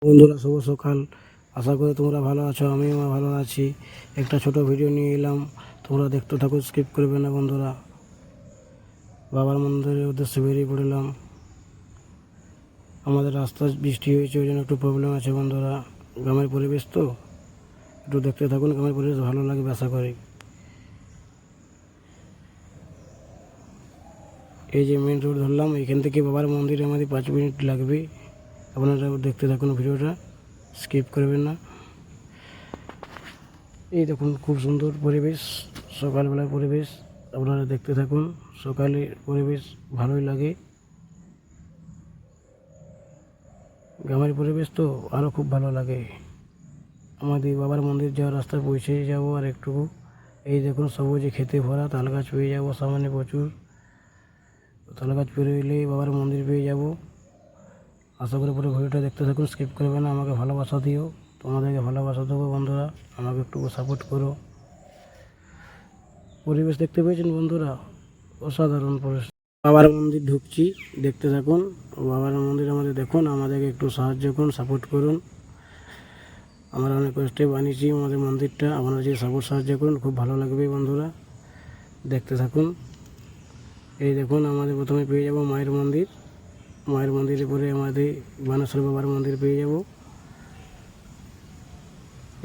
বন্ধুরা, শুভ সকাল। আশা করি তোমরা ভালো আছো, আমিও ভালো আছি। একটা ছোট ভিডিও নিয়ে এলাম, তোমরা দেখতে থাকো, স্কিপ করবে না বন্ধুরা। বাবার মন্দিরের উদ্দেশ্যে বেরিয়ে পড়লাম। আমাদের রাস্তায় বৃষ্টি হয়েছে, ওই জন্য একটু প্রবলেম আছে বন্ধুরা। গ্রামের পরিবেশ তো একটু দেখতে থাকুন, গ্রামের পরিবেশ ভালো লাগবে আশা করি। এই যে মেন রোড ধরলাম, এখান থেকে বাবার মন্দিরে আমাদের 5 মিনিট লাগবে। আপনারা দেখতে থাকুন ভিডিওটা, স্কিপ করবেন না। এই দেখুন, খুব সুন্দর পরিবেশ, সকালবেলার পরিবেশ। আপনারা দেখতে থাকুন, সকালের পরিবেশ ভালোই লাগে। গ্রামের পরিবেশ তো আরও খুব ভালো লাগে। আমাদের বাবার মন্দির যাওয়ার রাস্তায় পৌঁছে যাবো আর একটুকু। এই দেখুন, সবুজে খেতে ভরা, তাল গাছ পেয়ে যাবো সামনে প্রচুর। তাল গাছ পেরোলেই বাবার মন্দির পেয়ে যাব। আশা করি পুরো ভিডিওটা দেখতে থাকুন, স্কিপ করবে না। আমাকে ভালোবাসা দিও, তোমাদেরকে ভালোবাসা দেবো বন্ধুরা। আমাকে একটু সাপোর্ট করো। পরিবেশ দেখতে পেয়েছেন বন্ধুরা, অসাধারণ পরিবেশ। বাবার মন্দির ঢুকছি, দেখতে থাকুন। বাবার মন্দির আমাদের দেখুন, আমাদেরকে একটু সাহায্য করুন, সাপোর্ট করুন। আমরা অনেক কষ্টে বানিয়েছি আমাদের মন্দিরটা, আপনারা যদি সাহায্য করুন খুব ভালো লাগবে বন্ধুরা। দেখতে থাকুন। এই দেখুন, আমাদের প্রথমে পেয়ে যাব মায়ের মন্দির। মায়ের মন্দিরের পরে আমাদের বানেশ্বর বাবার মন্দির পেয়ে যাব।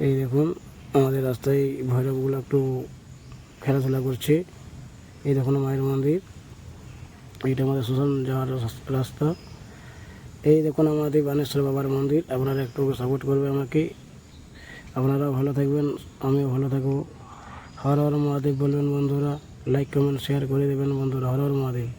এই দেখুন, আমাদের রাস্তায় ভৈরবগুলো একটু খেলাধুলা করছে। এই দেখুন মায়ের মন্দির, এইটা আমাদের শ্মশান যাওয়ার রাস্তা। এই দেখুন আমাদের বানেশ্বর বাবার মন্দির। আপনারা একটু সাপোর্ট করবে আমাকে, আপনারাও ভালো থাকবেন, আমিও ভালো থাকবো। হর হর মহাদেব বলবেন বন্ধুরা, লাইক কমেন্ট শেয়ার করে দেবেন বন্ধুরা। হর হর মহাদেব।